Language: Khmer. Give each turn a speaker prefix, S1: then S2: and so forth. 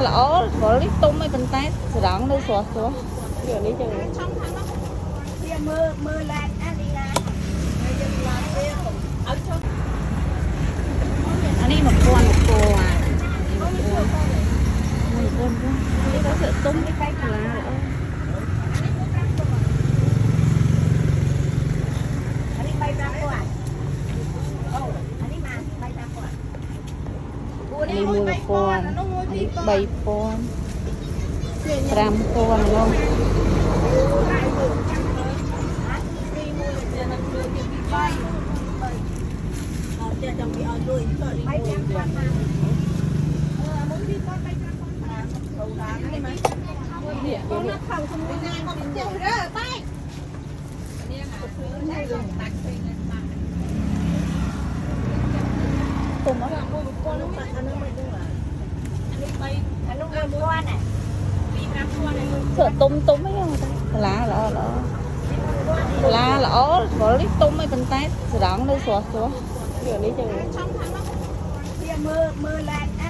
S1: ល្អព្រោះនេះទុំឯប៉ុន្តែស្រង់នៅស្រស់ស្រស់យកនេះចឹងវាមើលឡើងអានេះណាយើងឡើងវាឲ្យចុះអានេះ1000នេះក៏សើទុំនេះកាយកាឡាល្អអានេះ35000អូអានេះមក35000នេះ1000នេះ3000 5000ហ្នឹងចាំពីឲ្យលុយទៅ35000ណាមុនពីគាត់35000ណាចូលដល់នេះមកនេះគាត់ណាខំជាមួយណាមកចេះរើបាយនេះណាទៅតាក់ពេញណាបាទទុំមកមួយ1000នោះអានោះមិនដឹងអានេះ3អានោះ1000ណា25000sợទុំអីហ្នឹងកាឡាល្អកាឡាល្អព្រោះនេះទុំអីប៉ុន្តែស្រង់នៅស្រស់ស្រស់យកនេះចឹងវាមើលឡើង